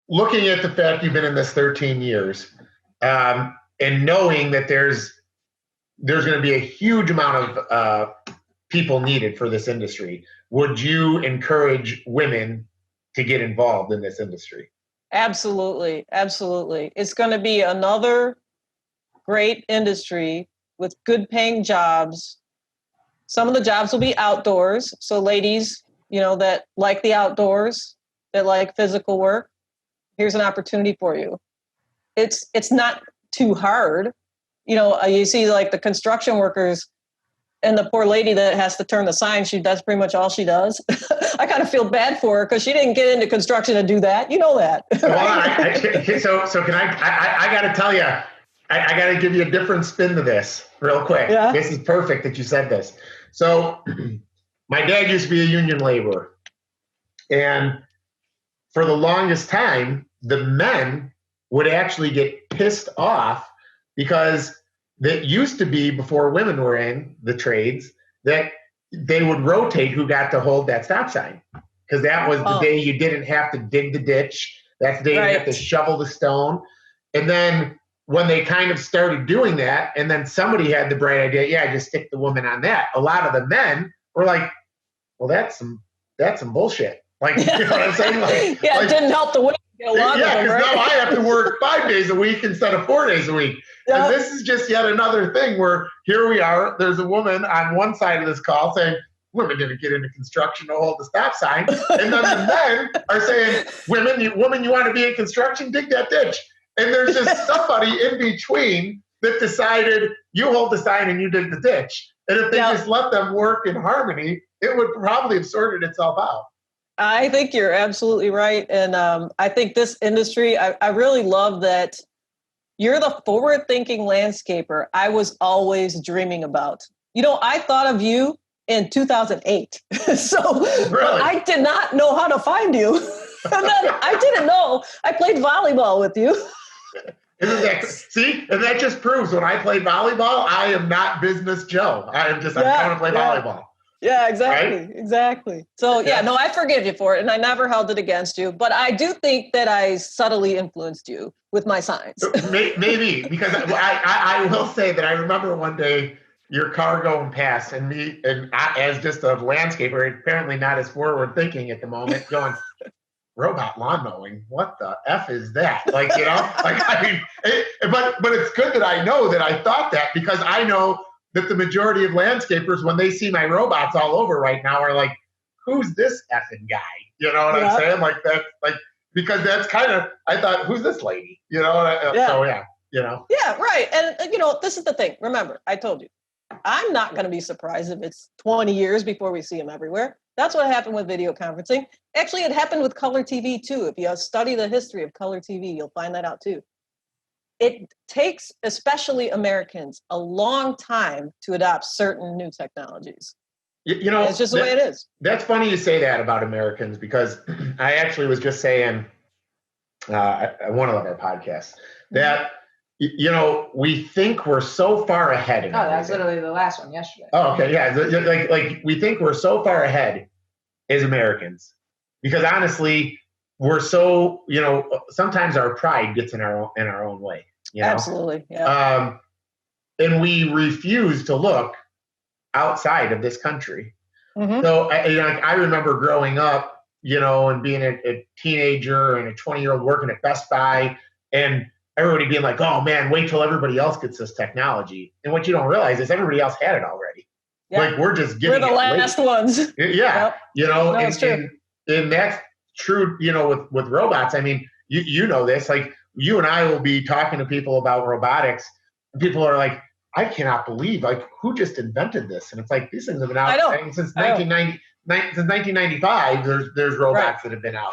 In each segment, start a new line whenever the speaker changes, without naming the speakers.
looking at the fact you've been in this 13 years, and knowing that there's going to be a huge amount of people needed for this industry, would you encourage women to get involved in this industry?
Absolutely. Absolutely. It's going to be another great industry with good paying jobs. Some of the jobs will be outdoors. So ladies, that like the outdoors, that like physical work, here's an opportunity for you. It's not too hard. You see like the construction workers and the poor lady that has to turn the sign, that's pretty much all she does. I kind of feel bad for her because she didn't get into construction to do that. You know that.
Right? So can I got to tell you, I got to give you a different spin to this real quick.
Yeah.
This is perfect that you said this. So my dad used to be a union laborer. And for the longest time, the men would actually get pissed off because that used to be, before women were in the trades, that they would rotate who got to hold that stop sign. Because that was the day you didn't have to dig the ditch. That's the day you didn't have to shovel the stone. And then when they kind of started doing that, and then somebody had the bright idea, just stick the woman on that. A lot of the men were like, well, that's some bullshit. Like, you know what I'm saying? Like,
it didn't help the women get along with them,
because
right?
now I have to work 5 days a week instead of 4 days a week. Yep. And this is just yet another thing where here we are, there's a woman on one side of this call saying, women didn't get into construction to hold the stop sign. And then the men are saying, woman, you want to be in construction? Dig that ditch. And there's just somebody in between that decided you hold the sign and you dig the ditch. And if they just let them work in harmony, it would probably have sorted itself out.
I think you're absolutely right. And I think this industry, I really love that you're the forward-thinking landscaper I was always dreaming about. I thought of you in 2008. So
really?
I did not know how to find you. And then I didn't know. I played volleyball with you.
See? And that just proves when I play volleyball, I am not business Joe. I'm going to play volleyball.
Yeah, exactly.
Right?
Exactly. So I forgive you for it. And I never held it against you. But I do think that I subtly influenced you with my signs.
Maybe, because I will say that I remember one day your car going past and me, and I, as just a landscaper, apparently not as forward thinking at the moment, going, robot lawn mowing, what the F is that? But it's good that I know that I thought that, because I know that the majority of landscapers, when they see my robots all over right now, are like, who's this effing guy? You know what I'm saying? Like that, because that's kind of, I thought, who's this lady? So
Yeah, right. And this is the thing. Remember, I told you, I'm not going to be surprised if it's 20 years before we see them everywhere. That's what happened with video conferencing. Actually, it happened with color TV too. If you study the history of color TV, you'll find that out too. It takes, especially Americans, a long time to adopt certain new technologies. It's just the way it is.
That's funny you say that about Americans, because I actually was just saying one of our podcasts that we think we're so far ahead.
That's literally the last one yesterday.
Oh, okay, yeah. Like we think we're so far ahead as Americans, because honestly, we're so, sometimes our pride gets in our own way.
Absolutely. Yeah.
And we refuse to look outside of this country.
Mm-hmm.
So I remember growing up, and being a teenager and a 20-year-old working at Best Buy, and everybody being like, oh man, wait till everybody else gets this technology. And what you don't realize is everybody else had it already. Yep. Like we're just getting
the last ones.
Yeah.
Yep.
And that's true, with robots. I mean, you know this, like you and I will be talking to people about robotics, and people are like, I cannot believe, like, who just invented this? And it's like, these things have been out since 1995. There's robots that have been out,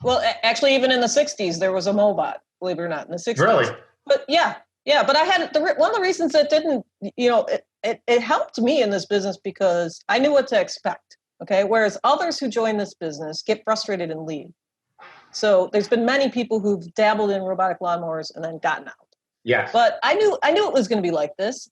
Well, actually, even in the 60s, there was a Mobot, believe it or not, in the 60s.
Really?
But but I had one of the reasons that didn't, it helped me in this business because I knew what to expect. Okay. Whereas others who join this business get frustrated and leave. So there's been many people who've dabbled in robotic lawnmowers and then gotten out.
Yes.
But I knew it was going to be like this.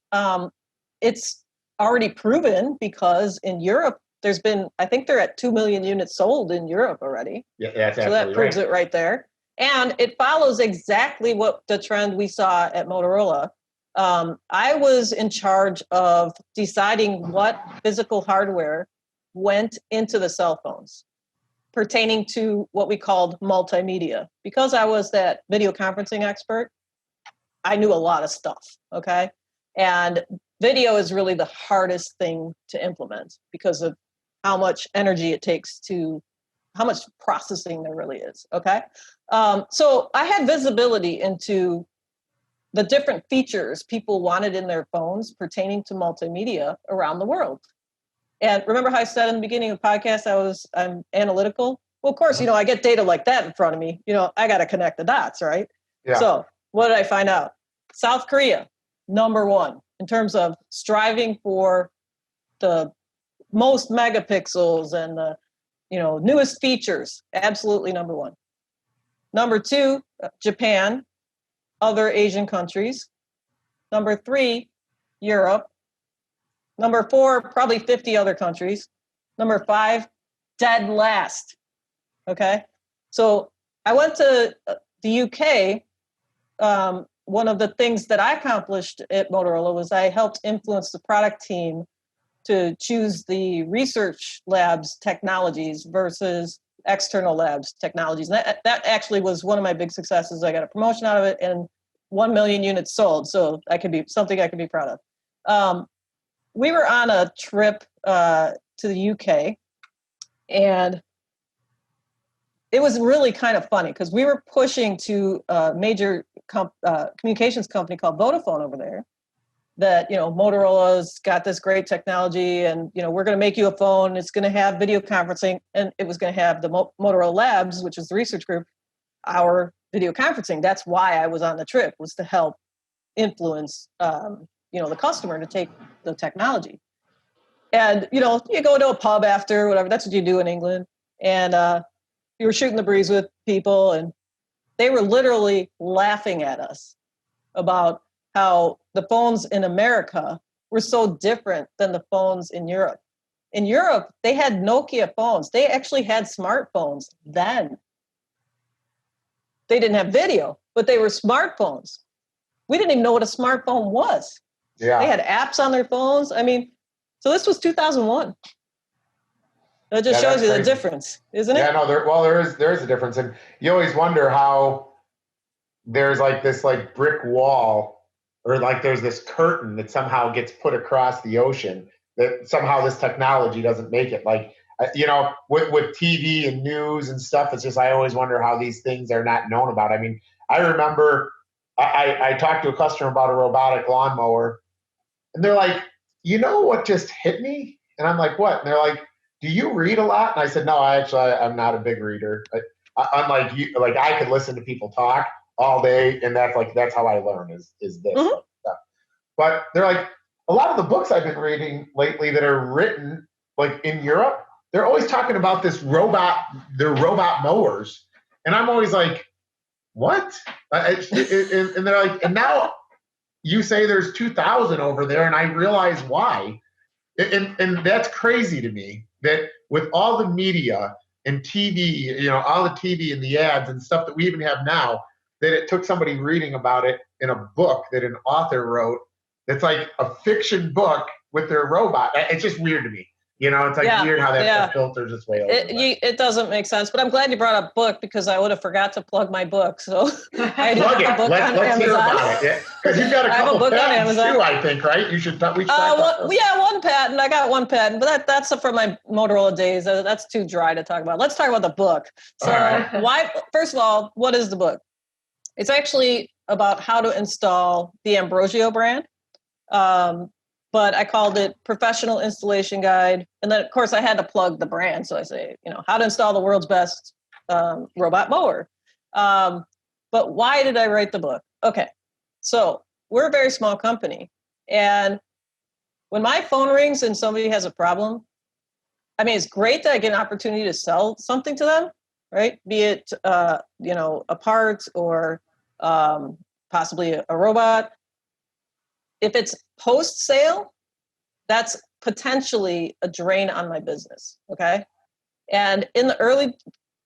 It's already proven, because in Europe, there's been, I think they're at 2 million units sold in Europe already.
Yeah, that's
So
absolutely
that proves
right.
it right there. And it follows exactly what the trend we saw at Motorola. I was in charge of deciding what physical hardware went into the cell phones pertaining to what we called multimedia. Because I was that video conferencing expert, I knew a lot of stuff, okay? And video is really the hardest thing to implement because of how much energy it takes to, how much processing there really is, okay? So I had visibility into the different features people wanted in their phones pertaining to multimedia around the world. And remember how I said in the beginning of the podcast, I'm analytical? Well, of course, I get data like that in front of me. I got to connect the dots, right?
Yeah.
So what did I find out? South Korea, number one, in terms of striving for the most megapixels and the, newest features, absolutely number one. Number two, Japan, other Asian countries. Number three, Europe. Number four, probably 50 other countries. Number five, dead last. Okay. So I went to the UK. One of the things that I accomplished at Motorola was I helped influence the product team to choose the research labs technologies versus external labs technologies. And that actually was one of my big successes. I got a promotion out of it and 1 million units sold. So I could be something I could be proud of. We were on a trip to the UK, and it was really kind of funny because we were pushing to a major communications company called Vodafone over there that, Motorola's got this great technology and, we're going to make you a phone. It's going to have video conferencing, and it was going to have the Motorola Labs, which is the research group, our video conferencing. That's why I was on the trip, was to help influence, the customer to take the technology. And, you go to a pub after, whatever, that's what you do in England. And you were shooting the breeze with people, and they were literally laughing at us about how the phones in America were so different than the phones in Europe. In Europe, they had Nokia phones. They actually had smartphones then. They didn't have video, but they were smartphones. We didn't even know what a smartphone was.
Yeah.
They had apps on their phones. I mean, so this was 2001. That just shows you the difference, isn't it?
Yeah, no, there is a difference. And you always wonder how there's like this like brick wall, or like there's this curtain that somehow gets put across the ocean, that somehow this technology doesn't make it. Like, with TV and news and stuff, it's just, I always wonder how these things are not known about. I mean, I remember I talked to a customer about a robotic lawnmower, and they're like, what just hit me? And I'm like, what? And they're like, do you read a lot? And I said, no, I'm not a big reader. Unlike you, like, I could listen to people talk all day, and that's how I learn is this
Mhm.
stuff. But they're like, a lot of the books I've been reading lately that are written like in Europe, they're always talking about their robot mowers, and I'm always like, what? And they're like, and now you say there's 2,000 over there, and I realize why. And that's crazy to me, that with all the media and TV, all the TV and the ads and stuff that we even have now, that it took somebody reading about it in a book that an author wrote that's like a fiction book with their robot. It's just weird to me. It's like weird how that stuff filters its way over.
It doesn't make sense, but I'm glad you brought up book, because I would have forgot to plug my book. So I do
plug
have a book on
Let's
Amazon.
hear about it. Because you've got a couple patents too, I think, right? We should talk about those.
Yeah, one patent. I got one patent, but that's from my Motorola days. That's too dry to talk about. Let's talk about the book. So why? First of all, what is the book? It's actually about how to install the Ambrosio brand. But I called it Professional Installation Guide. And then, of course, I had to plug the brand. So I say, how to install the world's best robot mower. But why did I write the book? Okay, so we're a very small company. And when my phone rings and somebody has a problem, I mean, it's great that I get an opportunity to sell something to them, right? Be it, a part or possibly a robot. If it's post-sale, that's potentially a drain on my business. Okay. And in the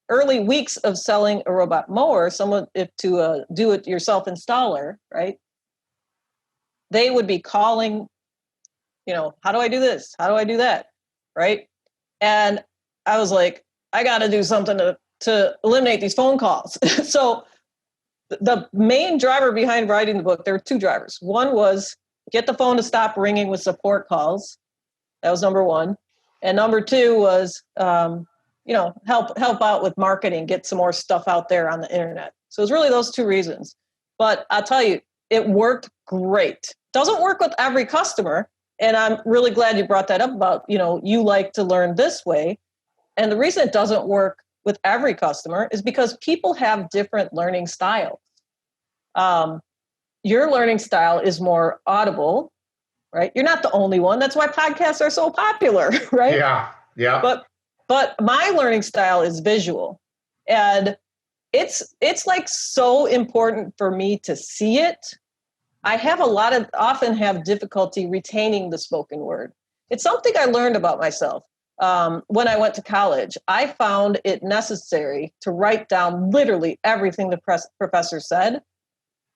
early weeks of selling a robot mower, someone if to a do-it-yourself installer, right? They would be calling, how do I do this? How do I do that? Right? And I was like, I got to do something to eliminate these phone calls. So the main driver behind writing the book, there were two drivers. One was get the phone to stop ringing with support calls. That was number one. And number two was, help out with marketing, get some more stuff out there on the internet. So it's really those two reasons. But I'll tell you, it worked great. Doesn't work with every customer. And I'm really glad you brought that up about, you like to learn this way. And the reason it doesn't work with every customer is because people have different learning styles. Your learning style is more audible, right? You're not the only one. That's why podcasts are so popular, right?
Yeah.
But my learning style is visual. And it's like so important for me to see it. I often have difficulty retaining the spoken word. It's something I learned about myself. When I went to college, I found it necessary to write down literally everything the professor said,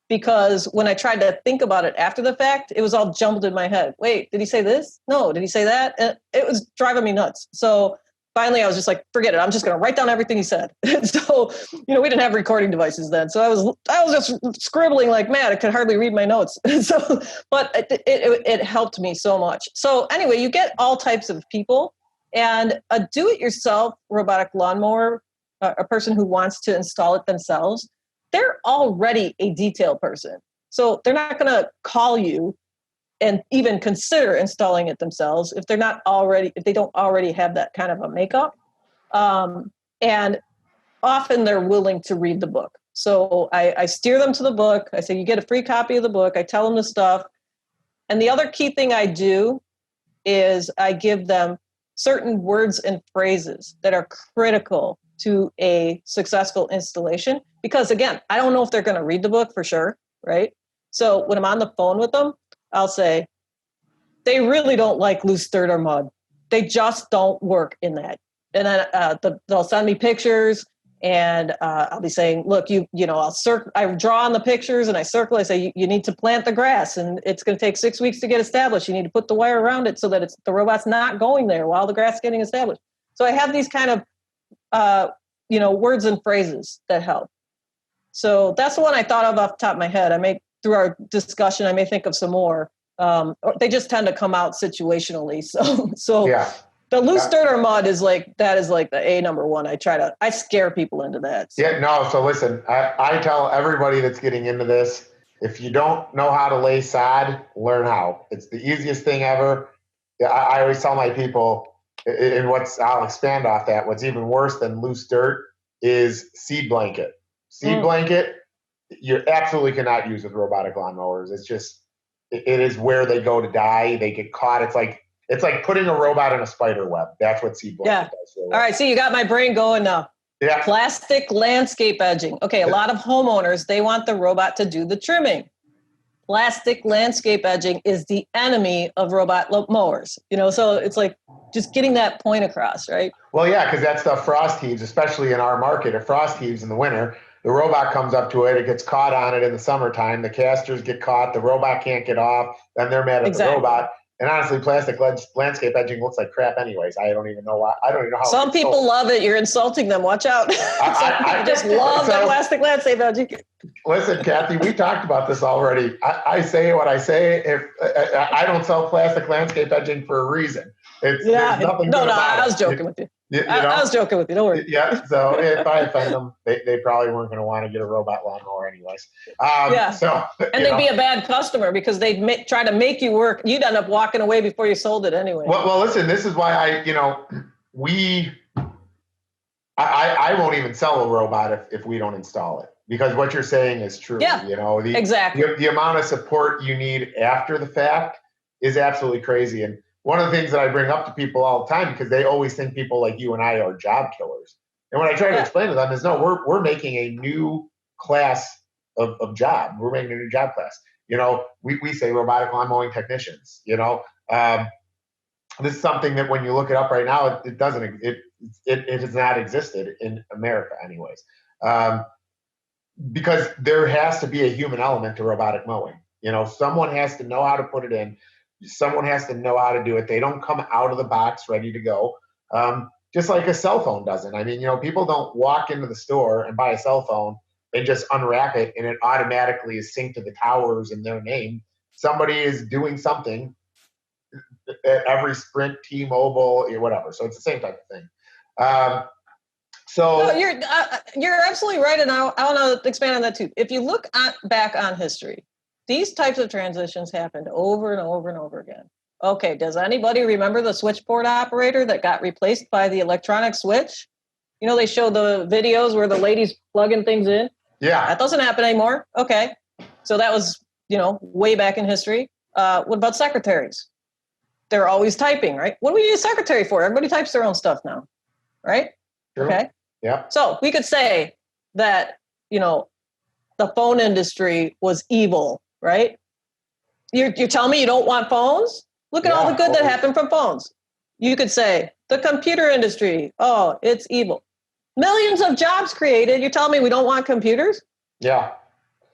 because when I tried to think about it after the fact, it was all jumbled in my head. Wait, did he say this? No, did he say that? And it was driving me nuts. So finally, I was just like, forget it. I'm just going to write down everything he said. And so, we didn't have recording devices then. So I was just scribbling like mad. I could hardly read my notes. So, but it helped me so much. So anyway, you get all types of people. And a do-it-yourself robotic lawnmower, a person who wants to install it themselves, they're already a detail person. So they're not going to call you and even consider installing it themselves if they don't already have that kind of a makeup. And often they're willing to read the book. So I steer them to the book. I say, you get a free copy of the book. I tell them the stuff. And the other key thing I do is I give them certain words and phrases that are critical to a successful installation. Because again, I don't know if they're going to read the book for sure, right? So when I'm on the phone with them, I'll say, they really don't like loose dirt or mud. They just don't work in that. And then they'll send me pictures, and I'll be saying, look, I draw on the pictures and I circle. I say, you need to plant the grass, and it's going to take 6 weeks to get established. You need to put the wire around it so that the robot's not going there while the grass is getting established. So I have these kind of, words and phrases that help. So that's the one I thought of off the top of my head. Through our discussion, I may think of some more. They just tend to come out situationally. So
Yeah.
the loose dirt or mud is like the A number one. I scare people into that. So.
Yeah, no. So listen, I tell everybody that's getting into this, if you don't know how to lay sod, learn how. It's the easiest thing ever. I always tell my people, and I'll expand off that. What's even worse than loose dirt is seed blanket. Seed blanket, you absolutely cannot use with robotic lawnmowers. It's just, it is where they go to die. They get caught. It's like putting a robot in a spider web. That's what seed blanket does.
All right. See, you got my brain going now.
Yeah.
Plastic landscape edging. Okay. A lot of homeowners, they want the robot to do the trimming. Plastic landscape edging is the enemy of robot mowers. So it's like just getting that point across, right?
Well, yeah, because that stuff frost heaves, especially in our market. If frost heaves in the winter, the robot comes up to it, it gets caught on it in the summertime. The casters get caught, the robot can't get off, then they're mad at the robot. And honestly, plastic landscape edging looks like crap anyways. I don't even know why. I don't even know how.
Some people love it. You're insulting them. Watch out. I just love the plastic landscape edging.
Listen, Kathy, we talked about this already. I say what I say. If I don't sell plastic landscape edging for a reason. There's nothing good about
I was joking with you.
I
was joking with you. Don't worry.
Yeah. So if I offend them, they probably weren't going to want to get a robot lawnmower anyways. So
and they'd be a bad customer because they'd try to make you work. You'd end up walking away before you sold it anyway.
Well, listen. This is why I won't even sell a robot if we don't install it, because what you're saying is true.
Yeah. Exactly.
The amount of support you need after the fact is absolutely crazy. And one of the things that I bring up to people all the time, because they always think people like you and I are job killers. And what I try to explain to them is, no, we're making a new class of job. We're making a new job class. We say robotic lawn mowing technicians, this is something that when you look it up right now, it doesn't, it has not existed in America anyways. Because there has to be a human element to robotic mowing. Someone has to know how to put it in. Someone has to know how to do it. They don't come out of the box ready to go. Just like a cell phone doesn't. I mean, people don't walk into the store and buy a cell phone and just unwrap it and it automatically is synced to the towers in their name. Somebody is doing something at every Sprint, T-Mobile, whatever. So it's the same type of thing.
No, you're absolutely right, and I want to expand on that too. If you look back on history, these types of transitions happened over and over and over again. Okay, does anybody remember the switchboard operator that got replaced by the electronic switch? They show the videos where the ladies plugging things in.
Yeah.
That doesn't happen anymore. Okay, so that was, way back in history. What about secretaries? They're always typing, right? What do we need a secretary for? Everybody types their own stuff now, right?
True.
Okay.
Yeah.
So we could say that, the phone industry was evil, right? You're telling me you don't want phones? Look at all the good that happened from phones. You could say the computer industry, oh, it's evil. Millions of jobs created. You're telling me we don't want computers?
Yeah.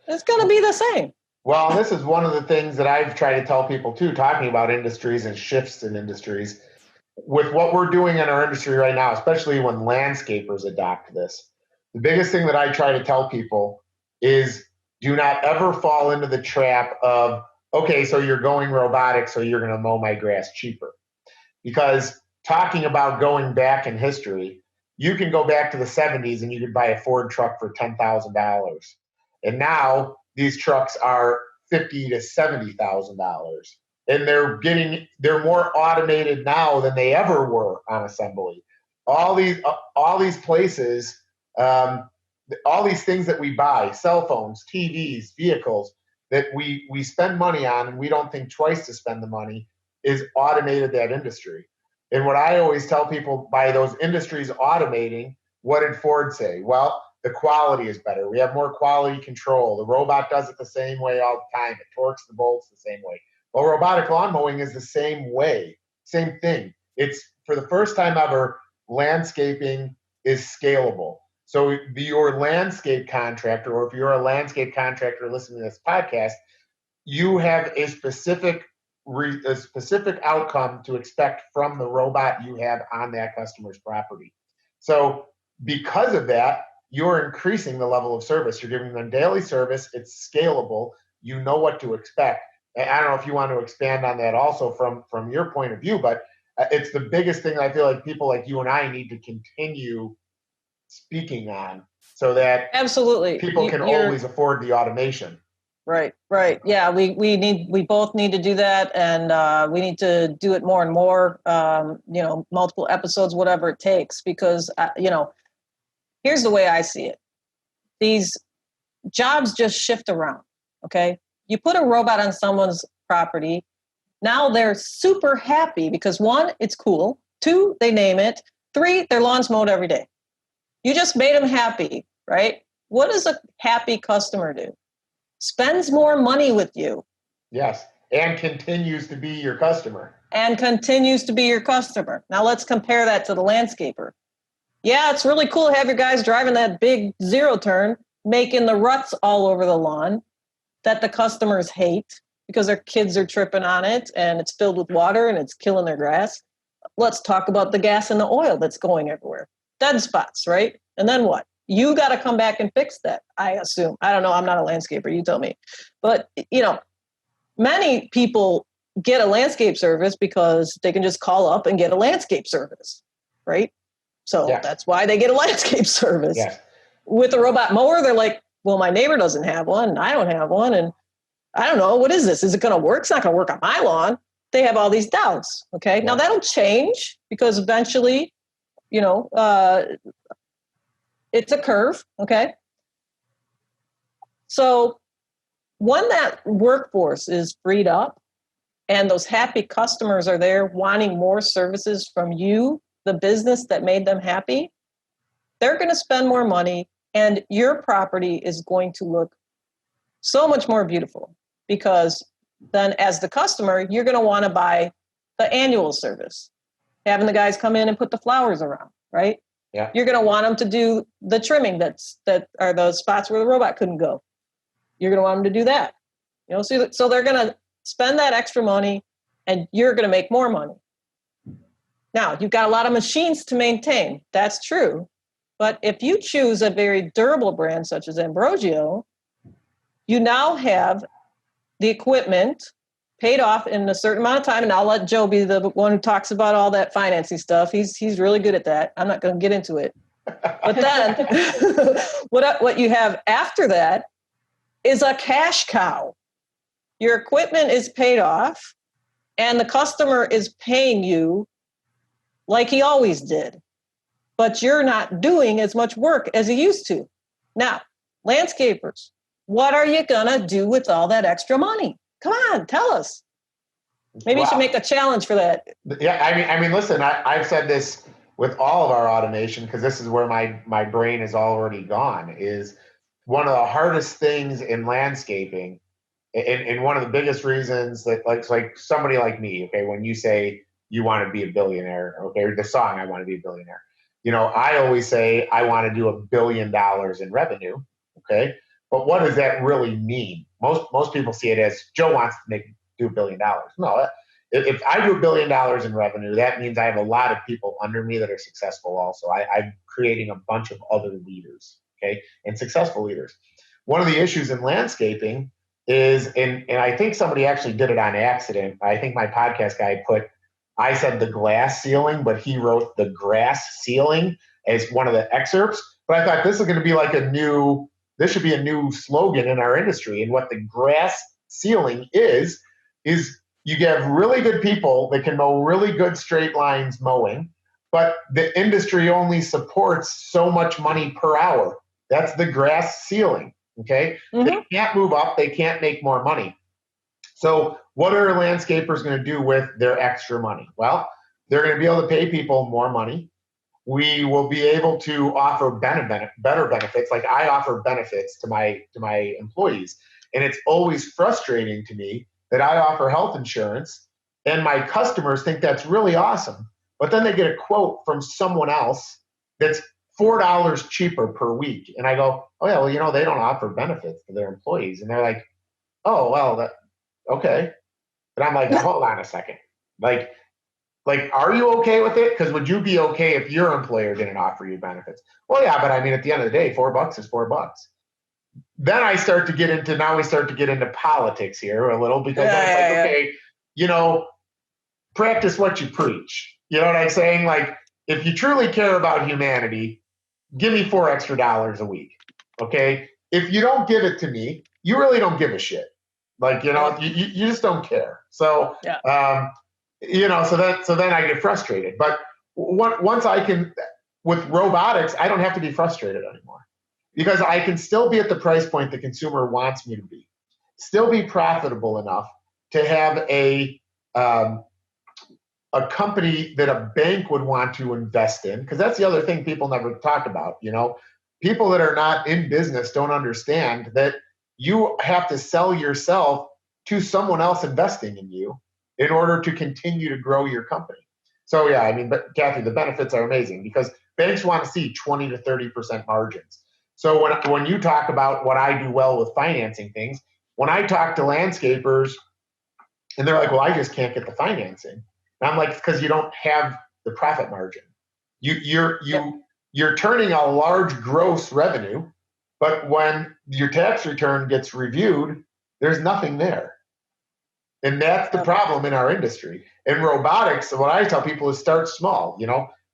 It's going to be the same.
Well, this is one of the things that I've tried to tell people too, talking about industries and shifts in industries. With what we're doing in our industry right now, especially when landscapers adopt this, the biggest thing that I try to tell people is do not ever fall into the trap of, okay, so you're going robotic, so you're going to mow my grass cheaper. Because talking about going back in history, you can go back to the 70s and you could buy a Ford truck for $10,000. And now these trucks are $50,000 to $70,000. And they're more automated now than they ever were on assembly. All these places, all these things that we buy, cell phones, TVs, vehicles, that we spend money on and we don't think twice to spend the money, is automated that industry. And what I always tell people, by those industries automating, what did Ford say? Well, the quality is better. We have more quality control. The robot does it the same way all the time. It torques the bolts the same way. Well, robotic lawn mowing is the same way, same thing. It's, for the first time ever, landscaping is scalable. So your landscape contractor, or if you're a landscape contractor listening to this podcast, you have a specific outcome to expect from the robot you have on that customer's property. So because of that, you're increasing the level of service. You're giving them daily service. It's scalable. You know what to expect. And I don't know if you want to expand on that also from your point of view, but it's the biggest thing I feel like people like you and I need to continue speaking on, so that
absolutely
people can always afford the automation.
Right. Yeah, we both need to do that, and we need to do it more and more. Multiple episodes, whatever it takes, because here's the way I see it: these jobs just shift around. Okay, you put a robot on someone's property, now they're super happy because 1, it's cool. 2, they name it. 3, their lawn's mowed every day. You just made them happy, right? What does a happy customer do? Spends more money with you.
Yes, and continues to be your customer.
Now let's compare that to the landscaper. Yeah, it's really cool to have your guys driving that big zero turn, making the ruts all over the lawn that the customers hate because their kids are tripping on it and it's filled with water and it's killing their grass. Let's talk about the gas and the oil that's going everywhere. Dead spots, right? And then what? You got to come back and fix that, I assume. I don't know. I'm not a landscaper. You tell me. But, many people get a landscape service because they can just call up and get a landscape service, right? So That's why they get a landscape service.
Yes.
With a robot mower, they're like, well, my neighbor doesn't have one, and I don't have one, and I don't know. What is this? Is it going to work? It's not going to work on my lawn. They have all these doubts, okay? Yeah. Now, that'll change because eventually, it's a curve, okay? So when that workforce is freed up and those happy customers are there wanting more services from you, the business that made them happy, they're going to spend more money and your property is going to look so much more beautiful, because then as the customer, you're going to want to buy the annual service, having the guys come in and put the flowers around, right?
Yeah.
You're going to want them to do the trimming that are those spots where the robot couldn't go. You're going to want them to do that. So they're going to spend that extra money and you're going to make more money. Now, you've got a lot of machines to maintain. That's true. But if you choose a very durable brand such as Ambrosio, you now have the equipment paid off in a certain amount of time. And I'll let Joe be the one who talks about all that financing stuff. He's really good at that. I'm not going to get into it. But then what you have after that is a cash cow. Your equipment is paid off and the customer is paying you like he always did, but you're not doing as much work as you used to. Now, landscapers, what are you gonna do with all that extra money? Come on, tell us. Maybe you should make a challenge for that.
Yeah, I mean, listen, I've said this with all of our automation, because this is where my brain is already gone, is one of the hardest things in landscaping, and one of the biggest reasons that like somebody like me, okay, when you say you want to be a billionaire, okay, or the song, I want to be a billionaire. I always say I want to do $1 billion in revenue, okay? But what does that really mean? Most people see it as Joe wants to do $1 billion. No, if I do $1 billion in revenue, that means I have a lot of people under me that are successful also. I'm creating a bunch of other leaders, okay, and successful leaders. One of the issues in landscaping is, and I think somebody actually did it on accident. I think my podcast guy I said the glass ceiling, but he wrote the grass ceiling as one of the excerpts. But I thought this is going to be like this should be a new slogan in our industry. And what the grass ceiling is you have really good people that can mow really good straight lines mowing, but the industry only supports so much money per hour. That's the grass ceiling, okay? Mm-hmm. They can't move up. They can't make more money. So what are landscapers going to do with their extra money? Well, they're going to be able to pay people more money. We will be able to offer better benefits. Like I offer benefits to my employees. And it's always frustrating to me that I offer health insurance and my customers think that's really awesome. But then they get a quote from someone else that's $4 cheaper per week. And I go, oh yeah, well, they don't offer benefits to their employees. And they're like, oh, well, okay. But I'm like, hold on a second. Like, are you okay with it? Because would you be okay if your employer didn't offer you benefits? Well, yeah, but I mean, at the end of the day, $4 is $4. Then we start to get into politics here a little, because okay, practice what you preach. You know what I'm saying? Like, if you truly care about humanity, give me $4 extra a week. Okay. If you don't give it to me, you really don't give a shit. Like, you just don't care. So,
yeah.
So then I get frustrated. But once I can, with robotics, I don't have to be frustrated anymore, because I can still be at the price point the consumer wants me to be, still be profitable enough to have a company that a bank would want to invest in, because that's the other thing people never talk about. People that are not in business don't understand that you have to sell yourself to someone else investing in you in order to continue to grow your company. So yeah, I mean, but Kathy, the benefits are amazing because banks want to see 20 to 30% margins. So when you talk about what I do well with financing things, when I talk to landscapers and they're like, well, I just can't get the financing. And I'm like, it's because you don't have the profit margin. You're turning a large gross revenue, but when your tax return gets reviewed, there's nothing there. And that's the problem in our industry. In robotics, what I tell people is start small,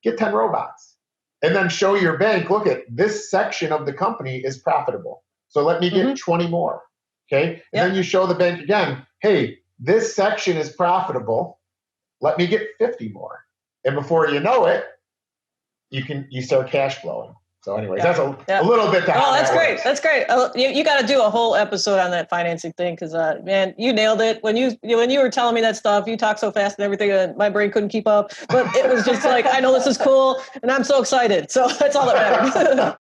get 10 robots and then show your bank, look at this section of the company is profitable. So let me get 20 more. Okay. And then you show the bank again, hey, this section is profitable. Let me get 50 more. And before you know it, you start cash flowing. So anyways, that's a little bit.
Oh, that's great. That's great. You got to do a whole episode on that financing thing because, man, you nailed it. When you were telling me that stuff, you talked so fast and everything, and my brain couldn't keep up. But it was just like, I know this is cool, and I'm so excited. So that's all that matters.